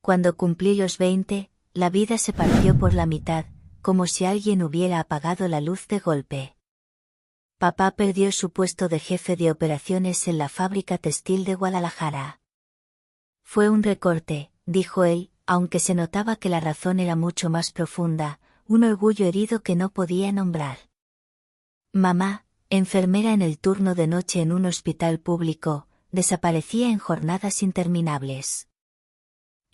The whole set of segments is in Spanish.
Cuando cumplí los 20, la vida se partió por la mitad, como si alguien hubiera apagado la luz de golpe. Papá perdió su puesto de jefe de operaciones en la fábrica textil de Guadalajara. Fue un recorte, dijo él, aunque se notaba que la razón era mucho más profunda, un orgullo herido que no podía nombrar. Mamá, enfermera en el turno de noche en un hospital público, desaparecía en jornadas interminables.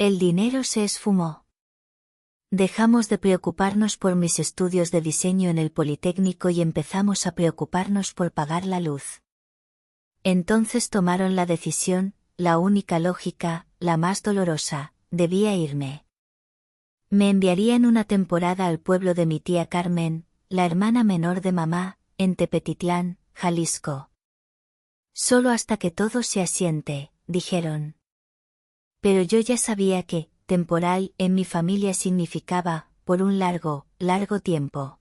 El dinero se esfumó. Dejamos de preocuparnos por mis estudios de diseño en el Politécnico y empezamos a preocuparnos por pagar la luz. Entonces tomaron la decisión, la única lógica, la más dolorosa: debía irme. Me enviarían una temporada al pueblo de mi tía Carmen, la hermana menor de mamá, en Tepetitlán, Jalisco. Solo hasta que todo se asiente, dijeron. Pero yo ya sabía que, temporal, en mi familia significaba, por un largo tiempo.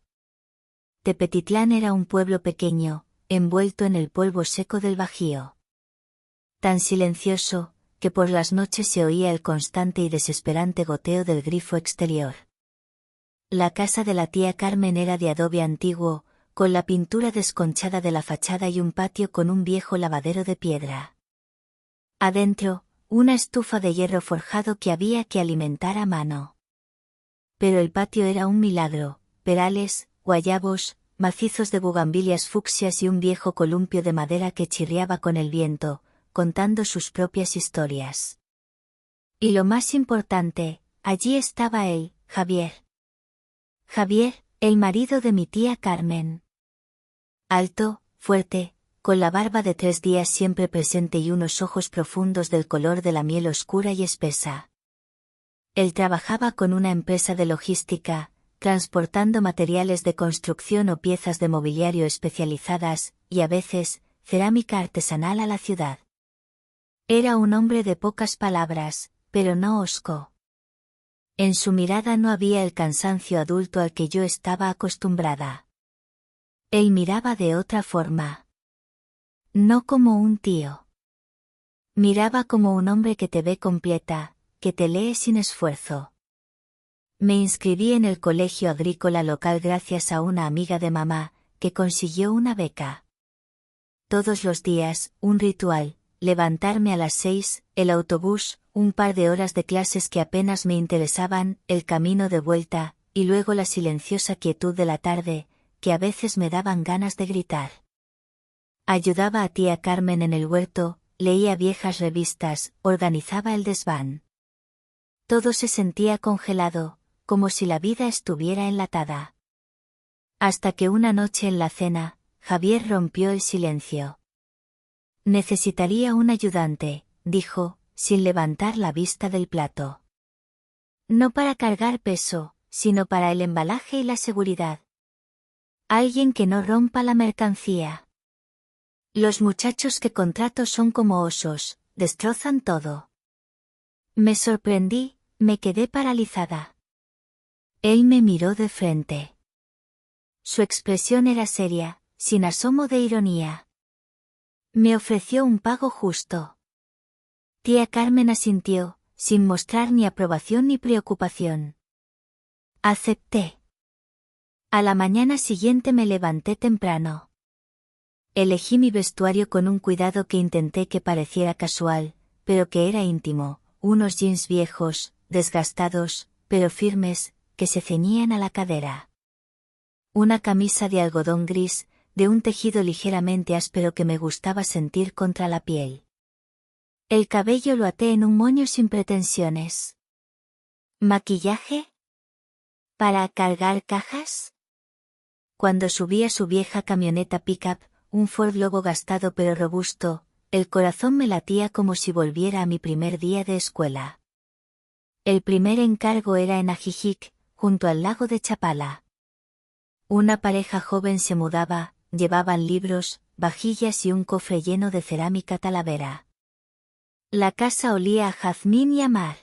Tepetitlán era un pueblo pequeño, envuelto en el polvo seco del Bajío. Tan silencioso, que por las noches se oía el constante y desesperante goteo del grifo exterior. La casa de la tía Carmen era de adobe antiguo, con la pintura desconchada de la fachada y un patio con un viejo lavadero de piedra. Adentro, una estufa de hierro forjado que había que alimentar a mano. Pero el patio era un milagro: perales, guayabos, macizos de bugambilias fucsias y un viejo columpio de madera que chirriaba con el viento, contando sus propias historias. Y lo más importante, allí estaba él, Javier. Javier, el marido de mi tía Carmen. Alto, fuerte, con la barba de 3 días siempre presente y unos ojos profundos del color de la miel oscura y espesa. Él trabajaba con una empresa de logística, transportando materiales de construcción o piezas de mobiliario especializadas, y a veces, cerámica artesanal a la ciudad. Era un hombre de pocas palabras, pero no hosco. En su mirada no había el cansancio adulto al que yo estaba acostumbrada. Él miraba de otra forma. No como un tío. Miraba como un hombre que te ve completa, que te lee sin esfuerzo. Me inscribí en el colegio agrícola local gracias a una amiga de mamá, que consiguió una beca. Todos los días, un ritual: levantarme a las 6, el autobús, un par de horas de clases que apenas me interesaban, el camino de vuelta, y luego la silenciosa quietud de la tarde, que a veces me daban ganas de gritar. Ayudaba a tía Carmen en el huerto, leía viejas revistas, organizaba el desván. Todo se sentía congelado, como si la vida estuviera enlatada. Hasta que una noche en la cena, Javier rompió el silencio. Necesitaría un ayudante, dijo, sin levantar la vista del plato. No para cargar peso, sino para el embalaje y la seguridad. Alguien que no rompa la mercancía. Los muchachos que contrato son como osos, destrozan todo. Me sorprendí, me quedé paralizada. Él me miró de frente. Su expresión era seria, sin asomo de ironía. Me ofreció un pago justo. Tía Carmen asintió, sin mostrar ni aprobación ni preocupación. Acepté. A la mañana siguiente me levanté temprano. Elegí mi vestuario con un cuidado que intenté que pareciera casual, pero que era íntimo: unos jeans viejos, desgastados, pero firmes, que se ceñían a la cadera. Una camisa de algodón gris, de un tejido ligeramente áspero que me gustaba sentir contra la piel. El cabello lo até en un moño sin pretensiones. ¿Maquillaje? ¿Para cargar cajas? Cuando subí a su vieja camioneta pickup, un Ford Lobo gastado pero robusto, el corazón me latía como si volviera a mi primer día de escuela. El primer encargo era en Ajijic, junto al lago de Chapala. Una pareja joven se mudaba, llevaban libros, vajillas y un cofre lleno de cerámica talavera. La casa olía a jazmín y a mar.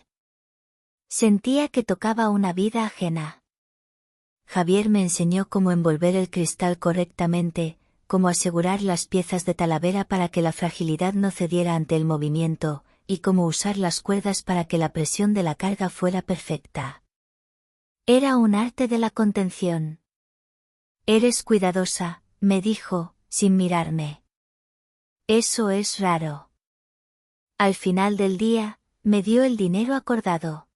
Sentía que tocaba una vida ajena. Javier me enseñó cómo envolver el cristal correctamente, cómo asegurar las piezas de talavera para que la fragilidad no cediera ante el movimiento, y cómo usar las cuerdas para que la presión de la carga fuera perfecta. Era un arte de la contención. Eres cuidadosa, me dijo, sin mirarme. Eso es raro. Al final del día, me dio el dinero acordado.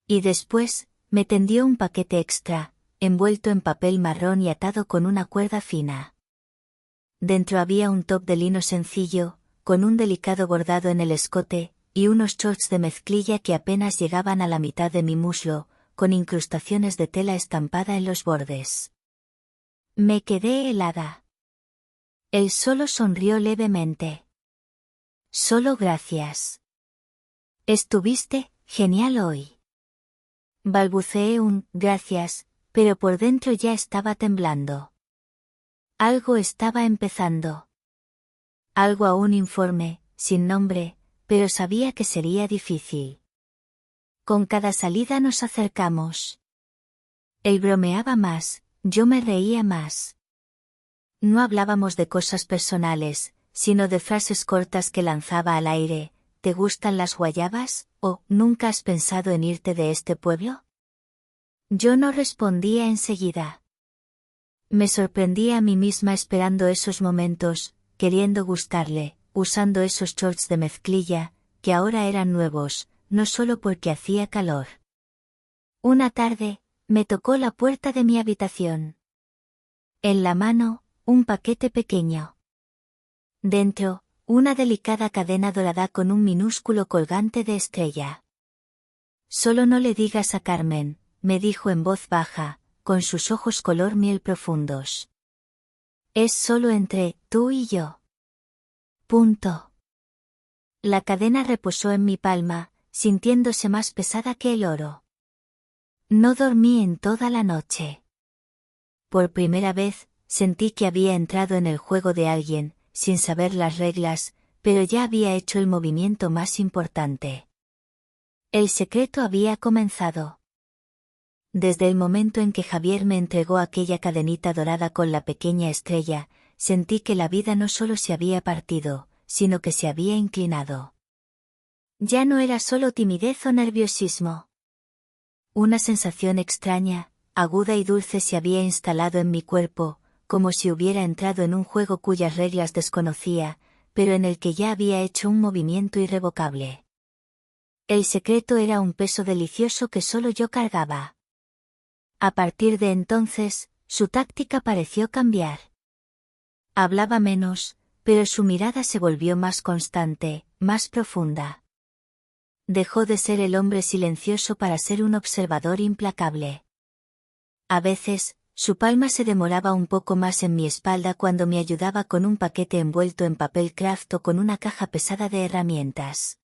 Y después, me tendió un paquete extra, envuelto en papel marrón y atado con una cuerda fina. Dentro había un top de lino sencillo, con un delicado bordado en el escote, y unos shorts de mezclilla que apenas llegaban a la mitad de mi muslo, con incrustaciones de tela estampada en los bordes. Me quedé helada. Él solo sonrió levemente. Solo gracias. Estuviste genial hoy. Balbuceé un gracias, pero por dentro ya estaba temblando. Algo estaba empezando. Algo aún informe, sin nombre, pero sabía que sería difícil. Con cada salida nos acercamos. Él bromeaba más, yo me reía más. No hablábamos de cosas personales, sino de frases cortas que lanzaba al aire. ¿Te gustan las guayabas? ¿O nunca has pensado en irte de este pueblo? Yo no respondía enseguida. Me sorprendía a mí misma esperando esos momentos, queriendo gustarle, usando esos shorts de mezclilla, que ahora eran nuevos, no solo porque hacía calor. Una tarde, me tocó la puerta de mi habitación. En la mano, un paquete pequeño. Dentro, una delicada cadena dorada con un minúsculo colgante de estrella. Solo no le digas a Carmen, me dijo en voz baja, con sus ojos color miel profundos. Es solo entre tú y yo. Punto. La cadena reposó en mi palma, sintiéndose más pesada que el oro. No dormí en toda la noche. Por primera vez, sentí que había entrado en el juego de alguien, sin saber las reglas, pero ya había hecho el movimiento más importante. El secreto había comenzado. Desde el momento en que Javier me entregó aquella cadenita dorada con la pequeña estrella, sentí que la vida no solo se había partido, sino que se había inclinado. Ya no era solo timidez o nerviosismo. Una sensación extraña, aguda y dulce se había instalado en mi cuerpo, como si hubiera entrado en un juego cuyas reglas desconocía, pero en el que ya había hecho un movimiento irrevocable. El secreto era un peso delicioso que solo yo cargaba. A partir de entonces, su táctica pareció cambiar. Hablaba menos, pero su mirada se volvió más constante, más profunda. Dejó de ser el hombre silencioso para ser un observador implacable. A veces, su palma se demoraba un poco más en mi espalda cuando me ayudaba con un paquete envuelto en papel craft o con una caja pesada de herramientas.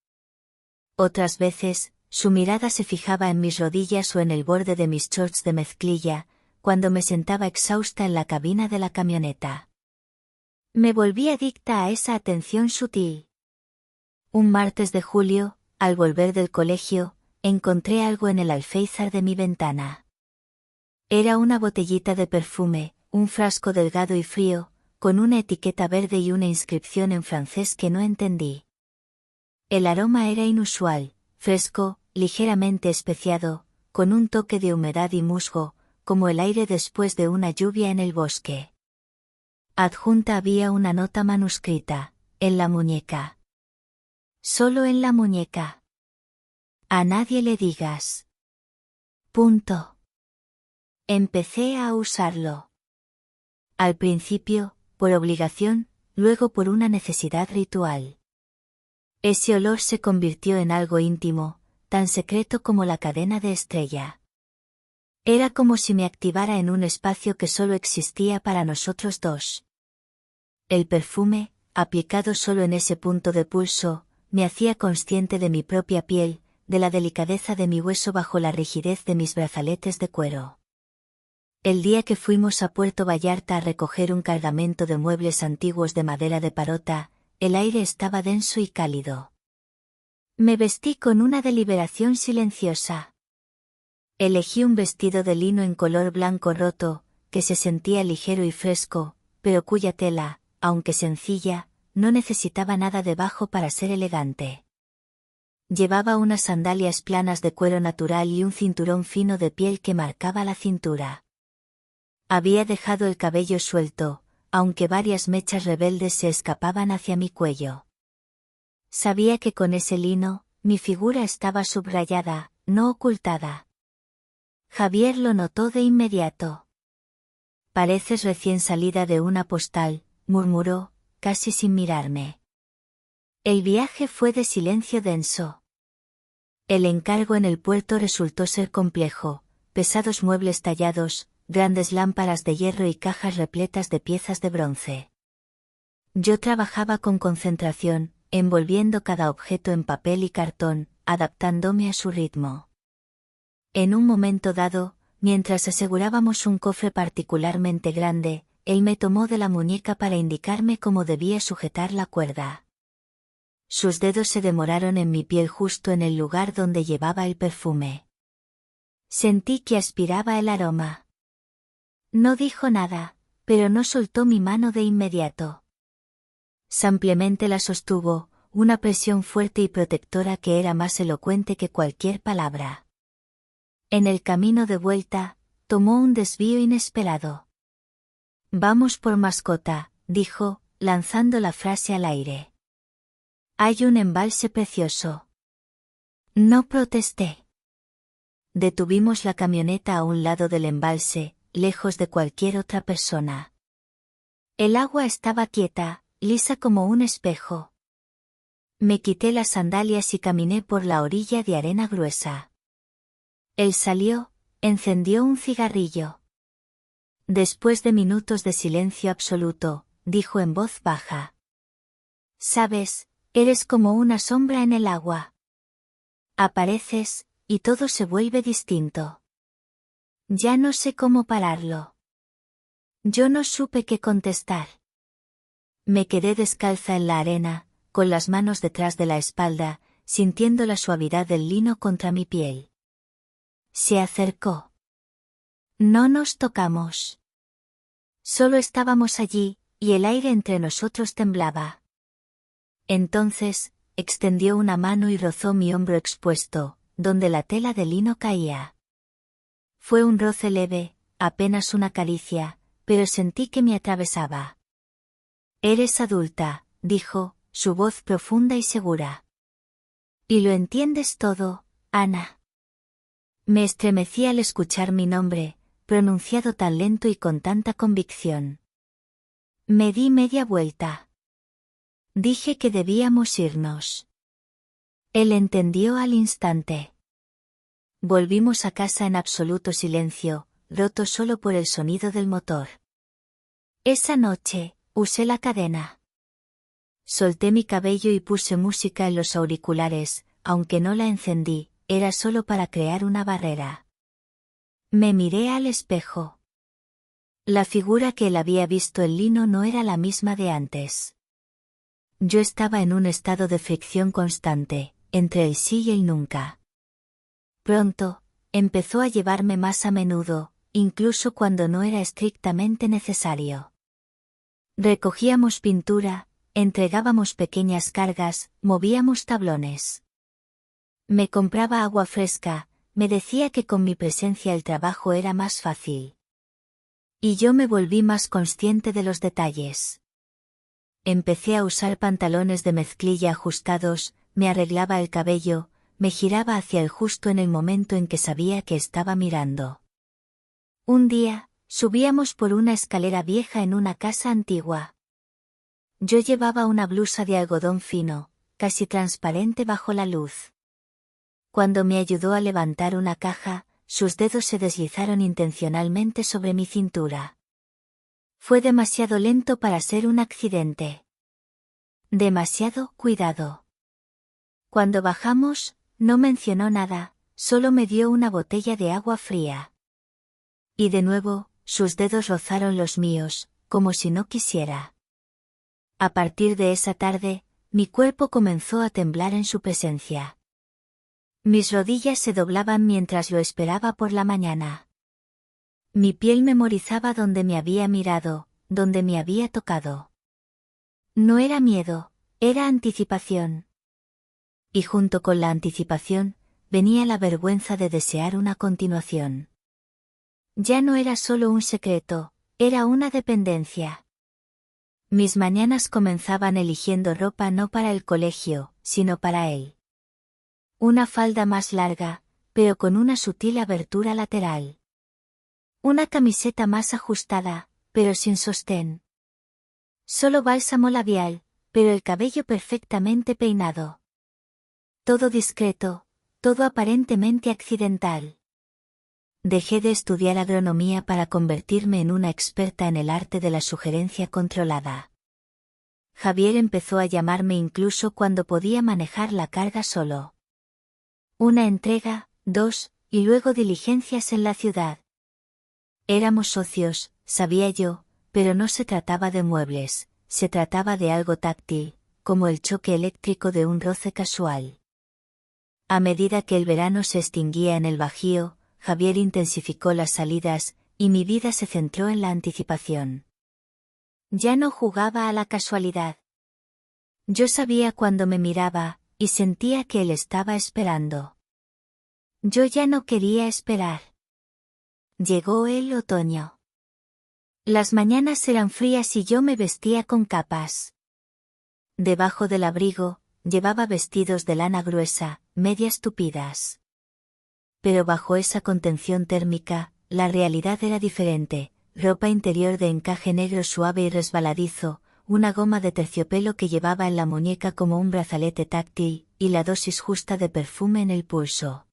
Otras veces, su mirada se fijaba en mis rodillas o en el borde de mis shorts de mezclilla, cuando me sentaba exhausta en la cabina de la camioneta. Me volví adicta a esa atención sutil. Un martes de julio, al volver del colegio, encontré algo en el alféizar de mi ventana. Era una botellita de perfume, un frasco delgado y frío, con una etiqueta verde y una inscripción en francés que no entendí. El aroma era inusual, fresco, ligeramente especiado, con un toque de humedad y musgo, como el aire después de una lluvia en el bosque. Adjunta había una nota manuscrita, en la muñeca. Solo en la muñeca. A nadie le digas. Punto. Empecé a usarlo. Al principio, por obligación, luego por una necesidad ritual. Ese olor se convirtió en algo íntimo, tan secreto como la cadena de estrella. Era como si me activara en un espacio que solo existía para nosotros dos. El perfume, aplicado solo en ese punto de pulso, me hacía consciente de mi propia piel, de la delicadeza de mi hueso bajo la rigidez de mis brazaletes de cuero. El día que fuimos a Puerto Vallarta a recoger un cargamento de muebles antiguos de madera de parota, el aire estaba denso y cálido. Me vestí con una deliberación silenciosa. Elegí un vestido de lino en color blanco roto, que se sentía ligero y fresco, pero cuya tela, aunque sencilla, no necesitaba nada debajo para ser elegante. Llevaba unas sandalias planas de cuero natural y un cinturón fino de piel que marcaba la cintura. Había dejado el cabello suelto, aunque varias mechas rebeldes se escapaban hacia mi cuello. Sabía que con ese lino, mi figura estaba subrayada, no ocultada. Javier lo notó de inmediato. «Pareces recién salida de una postal», murmuró, casi sin mirarme. El viaje fue de silencio denso. El encargo en el puerto resultó ser complejo, pesados muebles tallados, grandes lámparas de hierro y cajas repletas de piezas de bronce. Yo trabajaba con concentración, envolviendo cada objeto en papel y cartón, adaptándome a su ritmo. En un momento dado, mientras asegurábamos un cofre particularmente grande, él me tomó de la muñeca para indicarme cómo debía sujetar la cuerda. Sus dedos se demoraron en mi piel justo en el lugar donde llevaba el perfume. Sentí que aspiraba el aroma. No dijo nada, pero no soltó mi mano de inmediato. Simplemente la sostuvo, una presión fuerte y protectora que era más elocuente que cualquier palabra. En el camino de vuelta, tomó un desvío inesperado. «Vamos por mascota», dijo, lanzando la frase al aire. «Hay un embalse precioso». No protesté. Detuvimos la camioneta a un lado del embalse, lejos de cualquier otra persona. El agua estaba quieta, lisa como un espejo. Me quité las sandalias y caminé por la orilla de arena gruesa. Él salió, encendió un cigarrillo. Después de minutos de silencio absoluto, dijo en voz baja. «Sabes, eres como una sombra en el agua. Apareces, y todo se vuelve distinto. Ya no sé cómo pararlo». Yo no supe qué contestar. Me quedé descalza en la arena, con las manos detrás de la espalda, sintiendo la suavidad del lino contra mi piel. Se acercó. No nos tocamos. Solo estábamos allí, y el aire entre nosotros temblaba. Entonces, extendió una mano y rozó mi hombro expuesto, donde la tela de lino caía. Fue un roce leve, apenas una caricia, pero sentí que me atravesaba. «Eres adulta», dijo, su voz profunda y segura. «Y lo entiendes todo, Ana». Me estremecí al escuchar mi nombre, pronunciado tan lento y con tanta convicción. Me di media vuelta. Dije que debíamos irnos. Él entendió al instante. Volvimos a casa en absoluto silencio, roto solo por el sonido del motor. Esa noche, usé la cadena. Solté mi cabello y puse música en los auriculares, aunque no la encendí. Era solo para crear una barrera. Me miré al espejo. La figura que él había visto en lino no era la misma de antes. Yo estaba en un estado de fricción constante, entre el sí y el nunca. Pronto, empezó a llevarme más a menudo, incluso cuando no era estrictamente necesario. Recogíamos pintura, entregábamos pequeñas cargas, movíamos tablones. Me compraba agua fresca, me decía que con mi presencia el trabajo era más fácil. Y yo me volví más consciente de los detalles. Empecé a usar pantalones de mezclilla ajustados, me arreglaba el cabello, me giraba hacia él justo en el momento en que sabía que estaba mirando. Un día, subíamos por una escalera vieja en una casa antigua. Yo llevaba una blusa de algodón fino, casi transparente bajo la luz. Cuando me ayudó a levantar una caja, sus dedos se deslizaron intencionalmente sobre mi cintura. Fue demasiado lento para ser un accidente. Demasiado cuidado. Cuando bajamos, no mencionó nada, solo me dio una botella de agua fría. Y de nuevo, sus dedos rozaron los míos, como si no quisiera. A partir de esa tarde, mi cuerpo comenzó a temblar en su presencia. Mis rodillas se doblaban mientras lo esperaba por la mañana. Mi piel memorizaba donde me había mirado, donde me había tocado. No era miedo, era anticipación. Y junto con la anticipación, venía la vergüenza de desear una continuación. Ya no era solo un secreto, era una dependencia. Mis mañanas comenzaban eligiendo ropa no para el colegio, sino para él. Una falda más larga, pero con una sutil abertura lateral. Una camiseta más ajustada, pero sin sostén. Solo bálsamo labial, pero el cabello perfectamente peinado. Todo discreto, todo aparentemente accidental. Dejé de estudiar agronomía para convertirme en una experta en el arte de la sugerencia controlada. Javier empezó a llamarme incluso cuando podía manejar la carga solo. Una entrega, 2, y luego diligencias en la ciudad. Éramos socios, sabía yo, pero no se trataba de muebles, se trataba de algo táctil, como el choque eléctrico de un roce casual. A medida que el verano se extinguía en el Bajío, Javier intensificó las salidas, y mi vida se centró en la anticipación. Ya no jugaba a la casualidad. Yo sabía cuando me miraba, y sentía que él estaba esperando. Yo ya no quería esperar. Llegó el otoño. Las mañanas eran frías y yo me vestía con capas. Debajo del abrigo, llevaba vestidos de lana gruesa, medias tupidas. Pero bajo esa contención térmica, la realidad era diferente: ropa interior de encaje negro suave y resbaladizo, una goma de terciopelo que llevaba en la muñeca como un brazalete táctil, y la dosis justa de perfume en el pulso.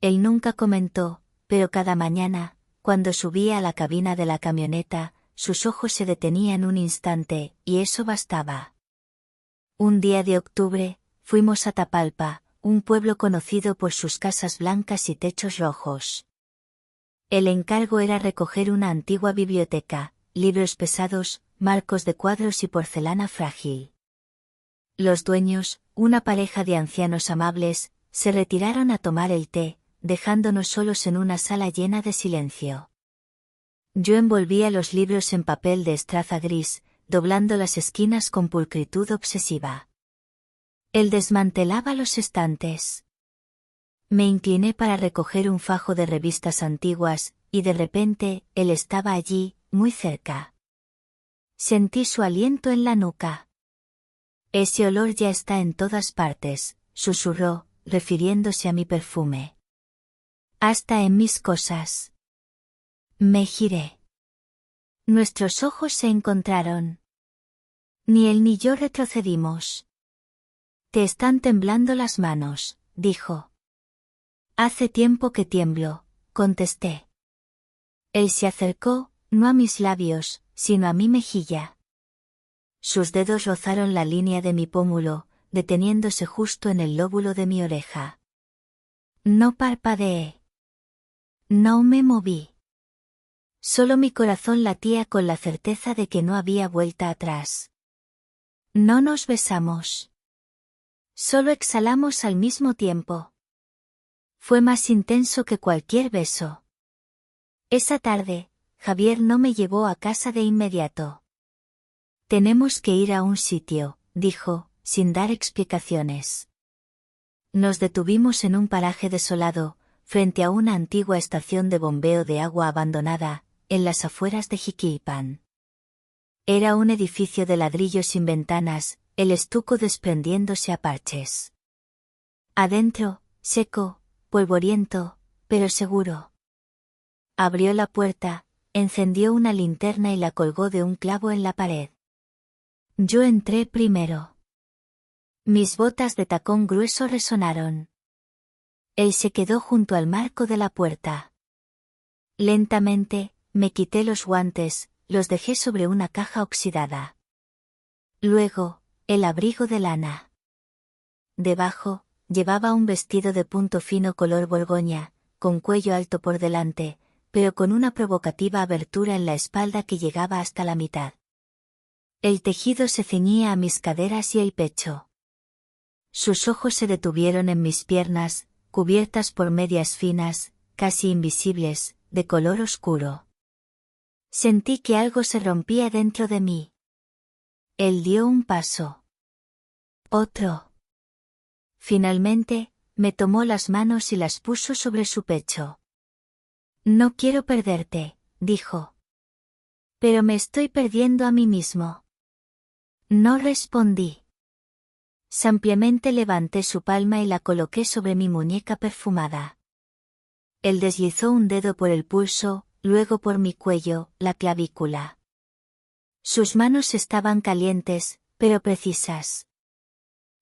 Él nunca comentó, pero cada mañana, cuando subía a la cabina de la camioneta, sus ojos se detenían un instante, y eso bastaba. Un día de octubre, fuimos a Tapalpa, un pueblo conocido por sus casas blancas y techos rojos. El encargo era recoger una antigua biblioteca, libros pesados, marcos de cuadros y porcelana frágil. Los dueños, una pareja de ancianos amables, se retiraron a tomar el té, dejándonos solos en una sala llena de silencio. Yo envolvía los libros en papel de estraza gris, doblando las esquinas con pulcritud obsesiva. Él desmantelaba los estantes. Me incliné para recoger un fajo de revistas antiguas, y de repente, él estaba allí, muy cerca. Sentí su aliento en la nuca. Ese olor ya está en todas partes, susurró, refiriéndose a mi perfume. Hasta en mis cosas. Me giré. Nuestros ojos se encontraron. Ni él ni yo retrocedimos. Te están temblando las manos, dijo. Hace tiempo que tiemblo, contesté. Él se acercó, no a mis labios, sino a mi mejilla. Sus dedos rozaron la línea de mi pómulo, deteniéndose justo en el lóbulo de mi oreja. No parpadeé. No me moví. Solo mi corazón latía con la certeza de que no había vuelta atrás. No nos besamos. Solo exhalamos al mismo tiempo. Fue más intenso que cualquier beso. Esa tarde, Javier no me llevó a casa de inmediato. Tenemos que ir a un sitio, dijo, sin dar explicaciones. Nos detuvimos en un paraje desolado, frente a una antigua estación de bombeo de agua abandonada, en las afueras de Jiquilpan. Era un edificio de ladrillo sin ventanas, el estuco desprendiéndose a parches. Adentro, seco, polvoriento, pero seguro. Abrió la puerta, encendió una linterna y la colgó de un clavo en la pared. Yo entré primero. Mis botas de tacón grueso resonaron. Él se quedó junto al marco de la puerta. Lentamente, me quité los guantes, los dejé sobre una caja oxidada. Luego, el abrigo de lana. Debajo, llevaba un vestido de punto fino color borgoña, con cuello alto por delante, pero con una provocativa abertura en la espalda que llegaba hasta la mitad. El tejido se ceñía a mis caderas y el pecho. Sus ojos se detuvieron en mis piernas, cubiertas por medias finas, casi invisibles, de color oscuro. Sentí que algo se rompía dentro de mí. Él dio un paso. Otro. Finalmente, me tomó las manos y las puso sobre su pecho. No quiero perderte, dijo. Pero me estoy perdiendo a mí mismo. No respondí. Simplemente levanté su palma y la coloqué sobre mi muñeca perfumada. Él deslizó un dedo por el pulso, luego por mi cuello, la clavícula. Sus manos estaban calientes, pero precisas.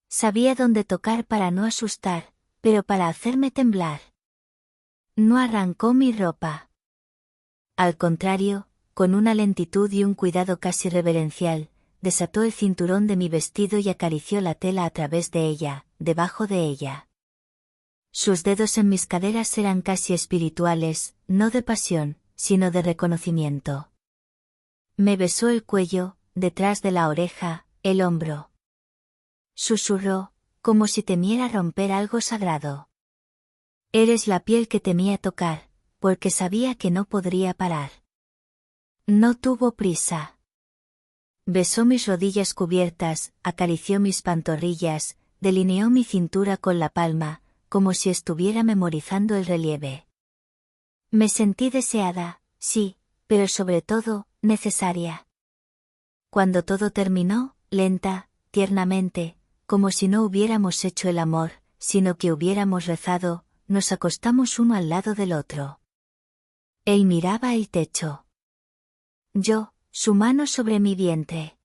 Sabía dónde tocar para no asustar, pero para hacerme temblar. No arrancó mi ropa. Al contrario, con una lentitud y un cuidado casi reverencial, desató el cinturón de mi vestido y acarició la tela a través de ella, debajo de ella. Sus dedos en mis caderas eran casi espirituales, no de pasión, sino de reconocimiento. Me besó el cuello, detrás de la oreja, el hombro. Susurró, como si temiera romper algo sagrado. Eres la piel que temía tocar, porque sabía que no podría parar. No tuvo prisa. Besó mis rodillas cubiertas, acarició mis pantorrillas, delineó mi cintura con la palma, como si estuviera memorizando el relieve. Me sentí deseada, sí, pero sobre todo, necesaria. Cuando todo terminó, lenta, tiernamente, como si no hubiéramos hecho el amor, sino que hubiéramos rezado, nos acostamos uno al lado del otro. Él miraba el techo. Yo, su mano sobre mi vientre.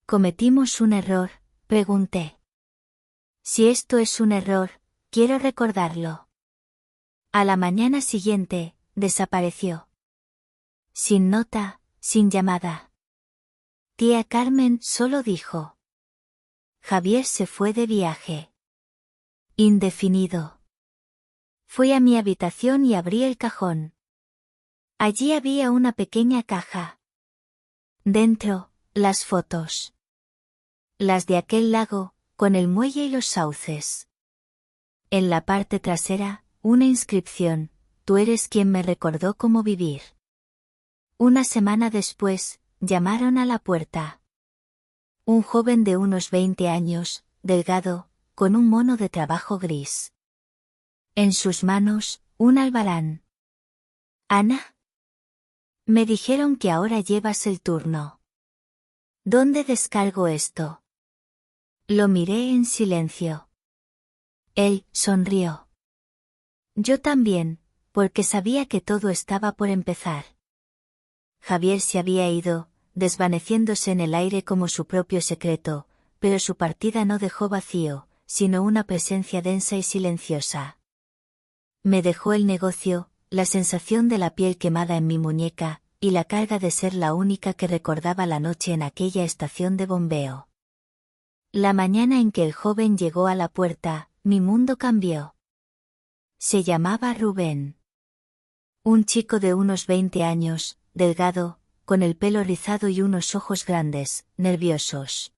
¿Cometimos un error?, pregunté. Si esto es un error, quiero recordarlo. A la mañana siguiente, desapareció. Sin nota, sin llamada. Tía Carmen solo dijo. Javier se fue de viaje. Indefinido. Fui a mi habitación y abrí el cajón. Allí había una pequeña caja. Dentro, las fotos. Las de aquel lago, con el muelle y los sauces. En la parte trasera, una inscripción: tú eres quien me recordó cómo vivir. Una semana después, llamaron a la puerta. Un joven de unos 20 años, delgado, con un mono de trabajo gris. En sus manos, un albarán. ¿Ana? Me dijeron que ahora llevas el turno. ¿Dónde descargo esto? Lo miré en silencio. Él sonrió. Yo también, porque sabía que todo estaba por empezar. Javier se había ido, desvaneciéndose en el aire como su propio secreto, pero su partida no dejó vacío, sino una presencia densa y silenciosa. Me dejó el negocio, la sensación de la piel quemada en mi muñeca, y la carga de ser la única que recordaba la noche en aquella estación de bombeo. La mañana en que el joven llegó a la puerta, mi mundo cambió. Se llamaba Rubén. Un chico de unos 20 años, delgado, con el pelo rizado y unos ojos grandes, nerviosos.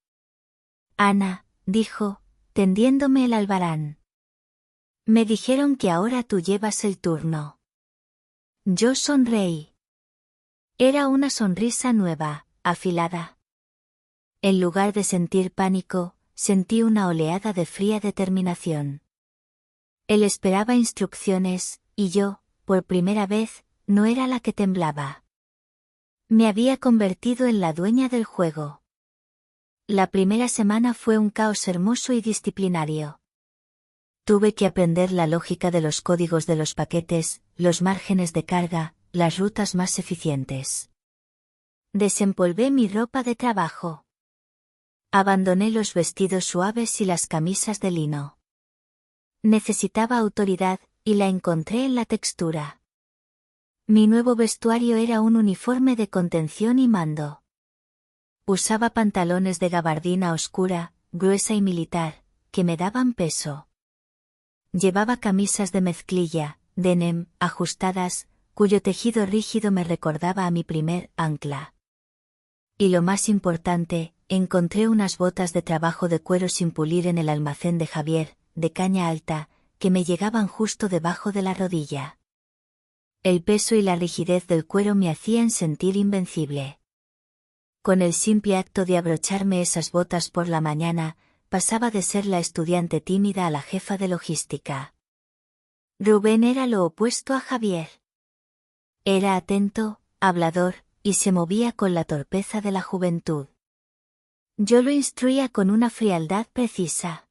Ana, dijo, tendiéndome el albarán. Me dijeron que ahora tú llevas el turno. Yo sonreí. Era una sonrisa nueva, afilada. En lugar de sentir pánico, sentí una oleada de fría determinación. Él esperaba instrucciones, y yo, por primera vez, no era la que temblaba. Me había convertido en la dueña del juego. La primera semana fue un caos hermoso y disciplinario. Tuve que aprender la lógica de los códigos de los paquetes, los márgenes de carga, las rutas más eficientes. Desempolvé mi ropa de trabajo. Abandoné los vestidos suaves y las camisas de lino. Necesitaba autoridad, y la encontré en la textura. Mi nuevo vestuario era un uniforme de contención y mando. Usaba pantalones de gabardina oscura, gruesa y militar, que me daban peso. Llevaba camisas de mezclilla, denim, ajustadas, cuyo tejido rígido me recordaba a mi primer ancla. Y lo más importante, encontré unas botas de trabajo de cuero sin pulir en el almacén de Javier, de caña alta, que me llegaban justo debajo de la rodilla. El peso y la rigidez del cuero me hacían sentir invencible. Con el simple acto de abrocharme esas botas por la mañana, pasaba de ser la estudiante tímida a la jefa de logística. Rubén era lo opuesto a Javier. Era atento, hablador, y se movía con la torpeza de la juventud. Yo lo instruía con una frialdad precisa.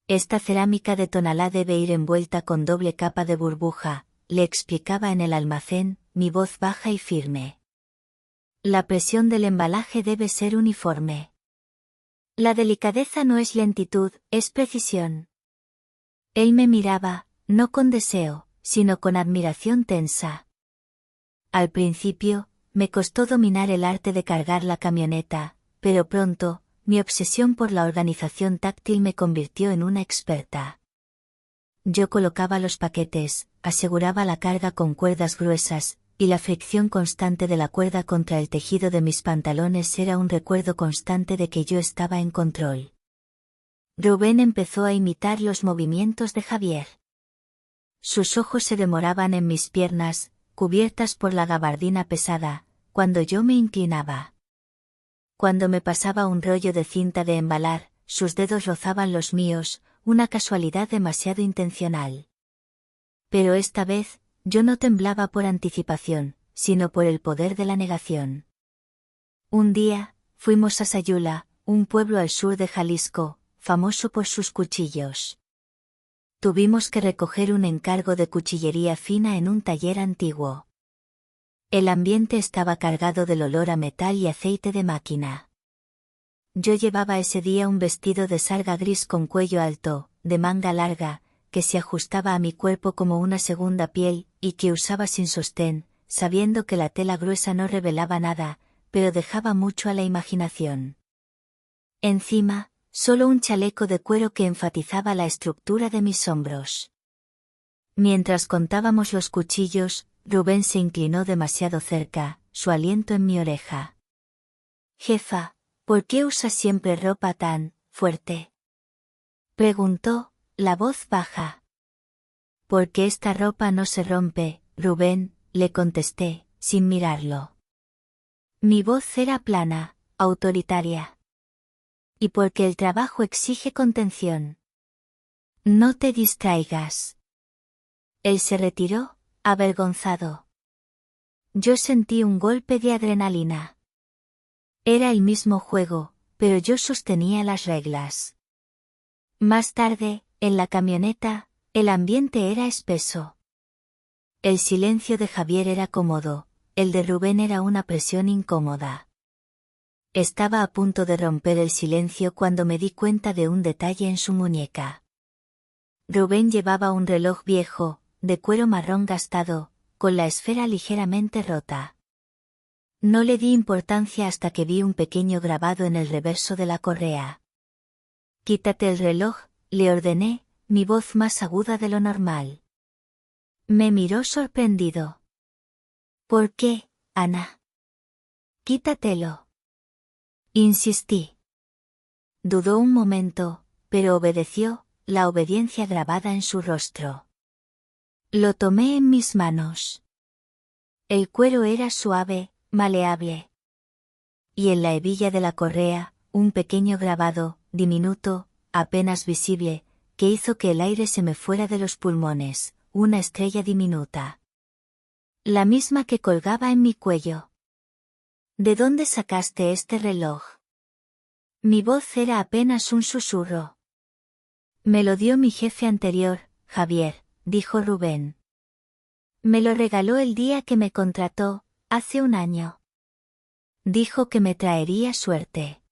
Esta cerámica de tonalá debe ir envuelta con doble capa de burbuja, le explicaba en el almacén, mi voz baja y firme. La presión del embalaje debe ser uniforme. La delicadeza no es lentitud, es precisión. Él me miraba, no con deseo, sino con admiración tensa. Al principio, me costó dominar el arte de cargar la camioneta, pero pronto, mi obsesión por la organización táctil me convirtió en una experta. Yo colocaba los paquetes, aseguraba la carga con cuerdas gruesas, y la fricción constante de la cuerda contra el tejido de mis pantalones era un recuerdo constante de que yo estaba en control. Rubén empezó a imitar los movimientos de Javier. Sus ojos se demoraban en mis piernas, cubiertas por la gabardina pesada, cuando yo me inclinaba. Cuando me pasaba un rollo de cinta de embalar, sus dedos rozaban los míos, una casualidad demasiado intencional. Pero esta vez, yo no temblaba por anticipación, sino por el poder de la negación. Un día, fuimos a Sayula, un pueblo al sur de Jalisco, famoso por sus cuchillos. Tuvimos que recoger un encargo de cuchillería fina en un taller antiguo. El ambiente estaba cargado del olor a metal y aceite de máquina. Yo llevaba ese día un vestido de sarga gris con cuello alto, de manga larga, que se ajustaba a mi cuerpo como una segunda piel, y que usaba sin sostén, sabiendo que la tela gruesa no revelaba nada, pero dejaba mucho a la imaginación. Encima, solo un chaleco de cuero que enfatizaba la estructura de mis hombros. Mientras contábamos los cuchillos, Rubén se inclinó demasiado cerca, su aliento en mi oreja. «Jefa, ¿por qué usa siempre ropa tan fuerte?», preguntó, la voz baja. «Porque esta ropa no se rompe, Rubén», le contesté, sin mirarlo. Mi voz era plana, autoritaria. «Y porque el trabajo exige contención. No te distraigas». Él se retiró, avergonzado. Yo sentí un golpe de adrenalina. Era el mismo juego, pero yo sostenía las reglas. Más tarde, en la camioneta, el ambiente era espeso. El silencio de Javier era cómodo, el de Rubén era una presión incómoda. Estaba a punto de romper el silencio cuando me di cuenta de un detalle en su muñeca. Rubén llevaba un reloj viejo, de cuero marrón gastado, con la esfera ligeramente rota. No le di importancia hasta que vi un pequeño grabado en el reverso de la correa. «Quítate el reloj», le ordené, mi voz más aguda de lo normal. Me miró sorprendido. «¿Por qué, Ana?» «Quítatelo», insistí. Dudó un momento, pero obedeció, la obediencia grabada en su rostro. Lo tomé en mis manos. El cuero era suave, maleable. Y en la hebilla de la correa, un pequeño grabado, diminuto, apenas visible, que hizo que el aire se me fuera de los pulmones, una estrella diminuta. La misma que colgaba en mi cuello. «¿De dónde sacaste este reloj?». Mi voz era apenas un susurro. «Me lo dio mi jefe anterior, Javier», dijo Rubén. «Me lo regaló el día que me contrató, hace un año. Dijo que me traería suerte».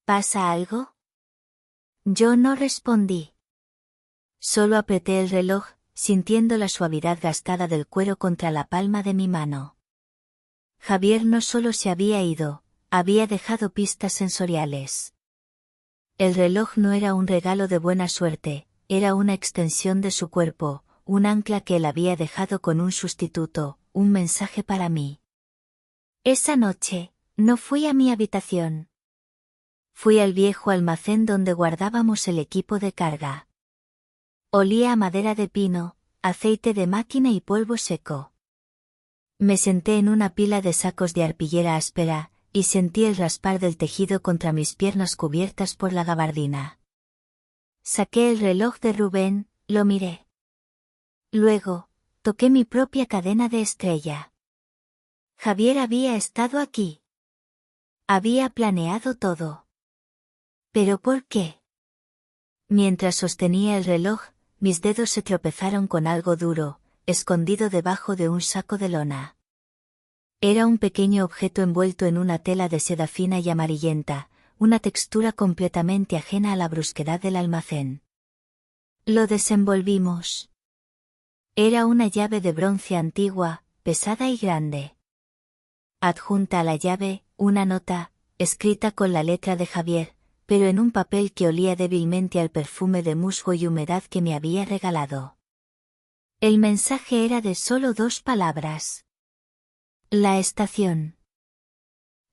«¿Pasa algo?». Yo no respondí. Solo apreté el reloj, sintiendo la suavidad gastada del cuero contra la palma de mi mano. Javier no solo se había ido, había dejado pistas sensoriales. El reloj no era un regalo de buena suerte, era una extensión de su cuerpo, un ancla que él había dejado con un sustituto, un mensaje para mí. Esa noche, no fui a mi habitación. Fui al viejo almacén donde guardábamos el equipo de carga. Olía a madera de pino, aceite de máquina y polvo seco. Me senté en una pila de sacos de arpillera áspera, y sentí el raspar del tejido contra mis piernas cubiertas por la gabardina. Saqué el reloj de Rubén, lo miré. Luego, toqué mi propia cadena de estrella. Javier había estado aquí. Había planeado todo. ¿Pero por qué? Mientras sostenía el reloj, mis dedos se tropezaron con algo duro, escondido debajo de un saco de lona. Era un pequeño objeto envuelto en una tela de seda fina y amarillenta, una textura completamente ajena a la brusquedad del almacén. Lo desenvolvimos. Era una llave de bronce antigua, pesada y grande. Adjunta a la llave, una nota, escrita con la letra de Javier, pero en un papel que olía débilmente al perfume de musgo y humedad que me había regalado. El mensaje era de solo 2 palabras. La estación.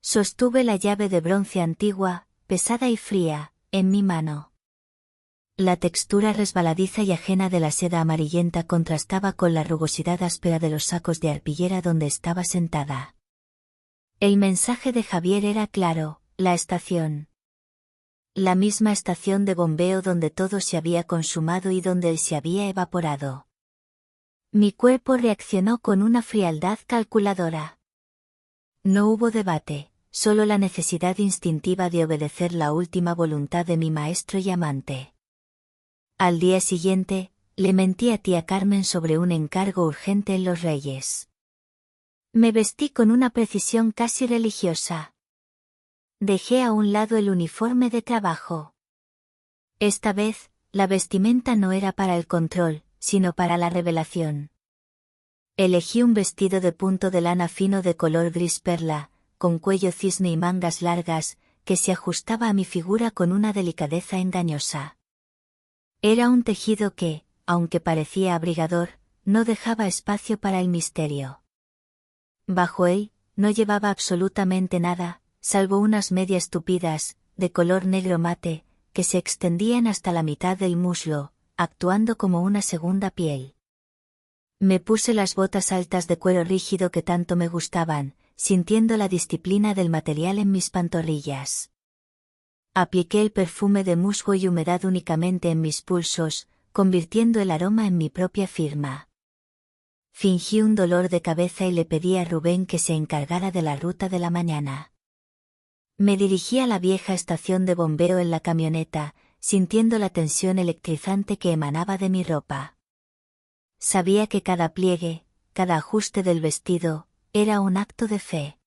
Sostuve la llave de bronce antigua, pesada y fría, en mi mano. La textura resbaladiza y ajena de la seda amarillenta contrastaba con la rugosidad áspera de los sacos de arpillera donde estaba sentada. El mensaje de Javier era claro, la estación. La misma estación de bombeo donde todo se había consumado y donde él se había evaporado. Mi cuerpo reaccionó con una frialdad calculadora. No hubo debate, solo la necesidad instintiva de obedecer la última voluntad de mi maestro y amante. Al día siguiente, le mentí a tía Carmen sobre un encargo urgente en Los Reyes. Me vestí con una precisión casi religiosa. Dejé a un lado el uniforme de trabajo. Esta vez, la vestimenta no era para el control, sino para la revelación. Elegí un vestido de punto de lana fino de color gris perla, con cuello cisne y mangas largas, que se ajustaba a mi figura con una delicadeza engañosa. Era un tejido que, aunque parecía abrigador, no dejaba espacio para el misterio. Bajo él, no llevaba absolutamente nada, salvo unas medias tupidas, de color negro mate, que se extendían hasta la mitad del muslo, actuando como una segunda piel. Me puse las botas altas de cuero rígido que tanto me gustaban, sintiendo la disciplina del material en mis pantorrillas. Apliqué el perfume de musgo y humedad únicamente en mis pulsos, convirtiendo el aroma en mi propia firma. Fingí un dolor de cabeza y le pedí a Rubén que se encargara de la ruta de la mañana. Me dirigí a la vieja estación de bombeo en la camioneta, sintiendo la tensión electrizante que emanaba de mi ropa. Sabía que cada pliegue, cada ajuste del vestido, era un acto de fe.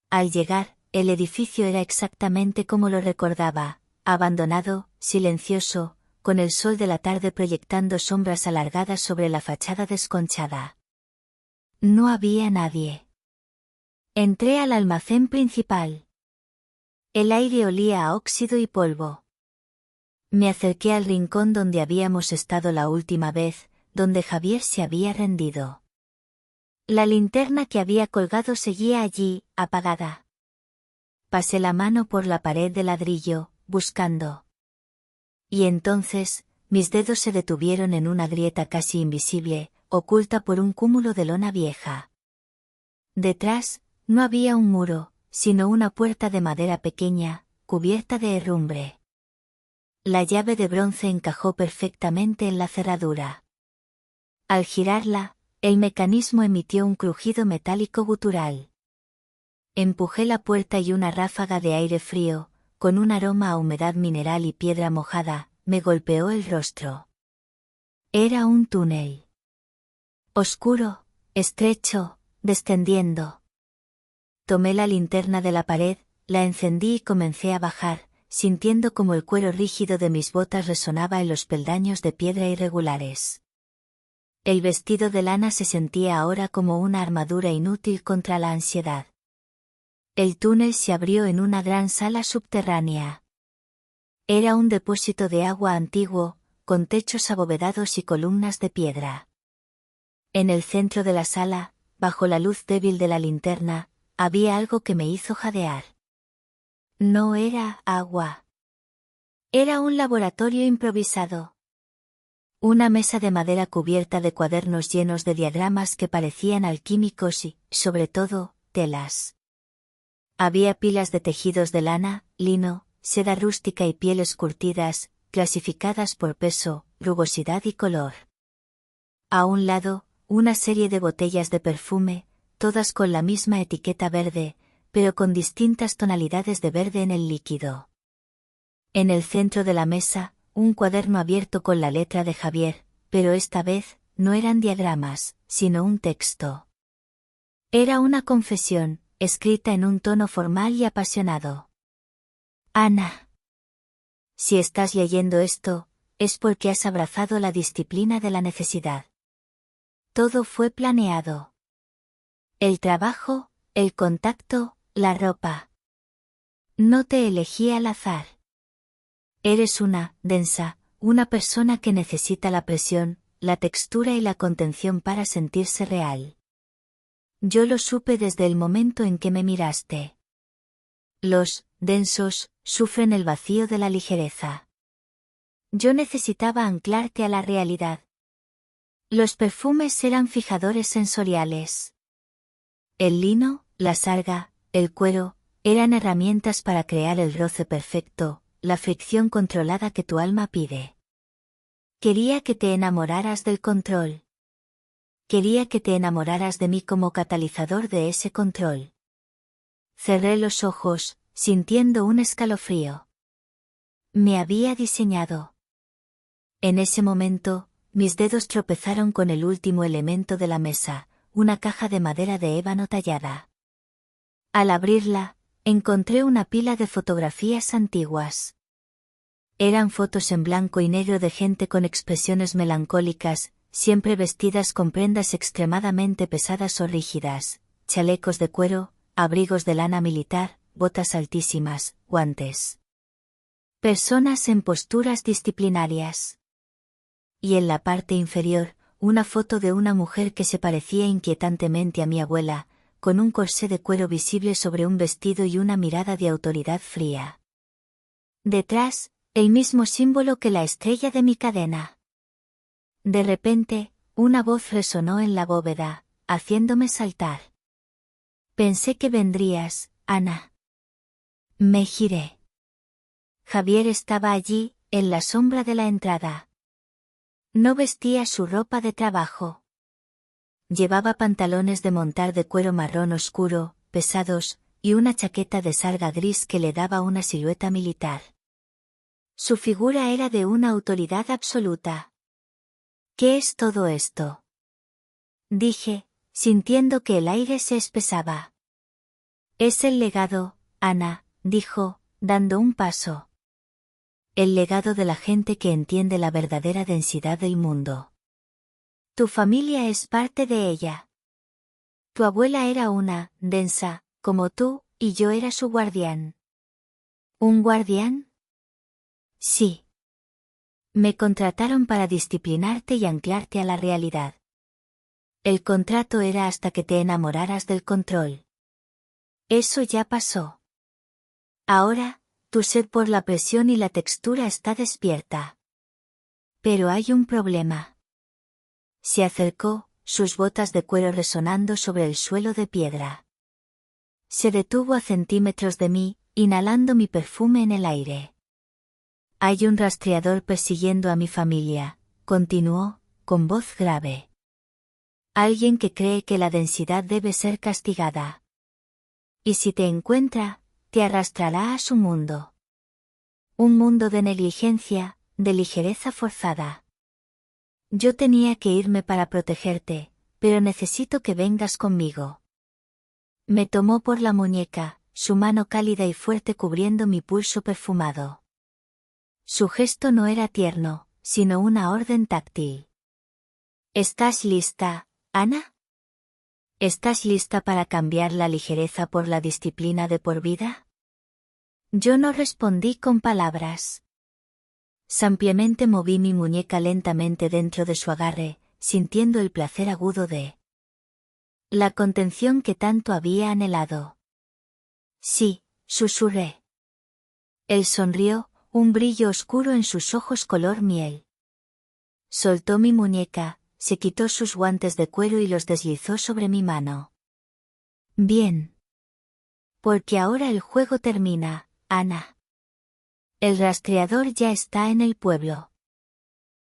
Al llegar, el edificio era exactamente como lo recordaba, abandonado, silencioso, con el sol de la tarde proyectando sombras alargadas sobre la fachada desconchada. No había nadie. Entré al almacén principal. El aire olía a óxido y polvo. Me acerqué al rincón donde habíamos estado la última vez, donde Javier se había rendido. La linterna que había colgado seguía allí, apagada. Pasé la mano por la pared de ladrillo, buscando. Y entonces, mis dedos se detuvieron en una grieta casi invisible, oculta por un cúmulo de lona vieja. Detrás, no había un muro, sino una puerta de madera pequeña, cubierta de herrumbre. La llave de bronce encajó perfectamente en la cerradura. Al girarla, el mecanismo emitió un crujido metálico gutural. Empujé la puerta y una ráfaga de aire frío, con un aroma a humedad mineral y piedra mojada, me golpeó el rostro. Era un túnel. Oscuro, estrecho, descendiendo. Tomé la linterna de la pared, la encendí y comencé a bajar, sintiendo como el cuero rígido de mis botas resonaba en los peldaños de piedra irregulares. El vestido de lana se sentía ahora como una armadura inútil contra la ansiedad. El túnel se abrió en una gran sala subterránea. Era un depósito de agua antiguo, con techos abovedados y columnas de piedra. En el centro de la sala, bajo la luz débil de la linterna, había algo que me hizo jadear. No era agua. Era un laboratorio improvisado. Una mesa de madera cubierta de cuadernos llenos de diagramas que parecían alquímicos y, sobre todo, telas. Había pilas de tejidos de lana, lino, seda rústica y pieles curtidas, clasificadas por peso, rugosidad y color. A un lado, una serie de botellas de perfume, todas con la misma etiqueta verde, pero con distintas tonalidades de verde en el líquido. En el centro de la mesa, un cuaderno abierto con la letra de Javier, pero esta vez, no eran diagramas, sino un texto. Era una confesión, escrita en un tono formal y apasionado. Ana. Si estás leyendo esto, es porque has abrazado la disciplina de la necesidad. Todo fue planeado. El trabajo, el contacto, la ropa. No te elegí al azar. Eres una persona que necesita la presión, la textura y la contención para sentirse real. Yo lo supe desde el momento en que me miraste. Los densos sufren el vacío de la ligereza. Yo necesitaba anclarte a la realidad. Los perfumes eran fijadores sensoriales. El lino, la sarga, el cuero, eran herramientas para crear el roce perfecto, la fricción controlada que tu alma pide. Quería que te enamoraras del control. Quería que te enamoraras de mí como catalizador de ese control. Cerré los ojos, sintiendo un escalofrío. Me había diseñado. En ese momento, mis dedos tropezaron con el último elemento de la mesa, una caja de madera de ébano tallada. Al abrirla, encontré una pila de fotografías antiguas. Eran fotos en blanco y negro de gente con expresiones melancólicas, siempre vestidas con prendas extremadamente pesadas o rígidas, chalecos de cuero, abrigos de lana militar, botas altísimas, guantes. Personas en posturas disciplinarias. Y en la parte inferior, una foto de una mujer que se parecía inquietantemente a mi abuela, con un corsé de cuero visible sobre un vestido y una mirada de autoridad fría. Detrás, el mismo símbolo que la estrella de mi cadena. De repente, una voz resonó en la bóveda, haciéndome saltar. Pensé que vendrías, Ana. Me giré. Javier estaba allí, en la sombra de la entrada. No vestía su ropa de trabajo. Llevaba pantalones de montar de cuero marrón oscuro, pesados, y una chaqueta de sarga gris que le daba una silueta militar. Su figura era de una autoridad absoluta. ¿Qué es todo esto?, dije, sintiendo que el aire se espesaba. Es el legado, Ana, dijo, dando un paso. El legado de la gente que entiende la verdadera densidad del mundo. Tu familia es parte de ella. Tu abuela era una densa, como tú, y yo era su guardián. ¿Un guardián? Sí. Me contrataron para disciplinarte y anclarte a la realidad. El contrato era hasta que te enamoraras del control. Eso ya pasó. Ahora, tu sed por la presión y la textura está despierta. Pero hay un problema. Se acercó, sus botas de cuero resonando sobre el suelo de piedra. Se detuvo a centímetros de mí, inhalando mi perfume en el aire. Hay un rastreador persiguiendo a mi familia, continuó, con voz grave. Alguien que cree que la densidad debe ser castigada. Y si te encuentra, te arrastrará a su mundo. Un mundo de negligencia, de ligereza forzada. Yo tenía que irme para protegerte, pero necesito que vengas conmigo. Me tomó por la muñeca, su mano cálida y fuerte cubriendo mi pulso perfumado. Su gesto no era tierno, sino una orden táctil. ¿Estás lista, Ana? ¿Estás lista para cambiar la ligereza por la disciplina de por vida? Yo no respondí con palabras. Simplemente moví mi muñeca lentamente dentro de su agarre, sintiendo el placer agudo de la contención que tanto había anhelado. Sí, susurré. Él sonrió, un brillo oscuro en sus ojos color miel. Soltó mi muñeca, se quitó sus guantes de cuero y los deslizó sobre mi mano. Bien. Porque ahora el juego termina, Ana. El rastreador ya está en el pueblo.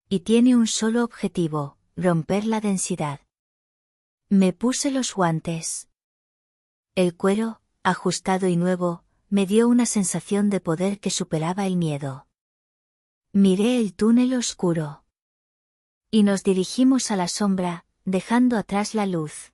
Y tiene un solo objetivo, romper la densidad. Me puse los guantes. El cuero, ajustado y nuevo, me dio una sensación de poder que superaba el miedo. Miré el túnel oscuro. Y nos dirigimos a la sombra, dejando atrás la luz.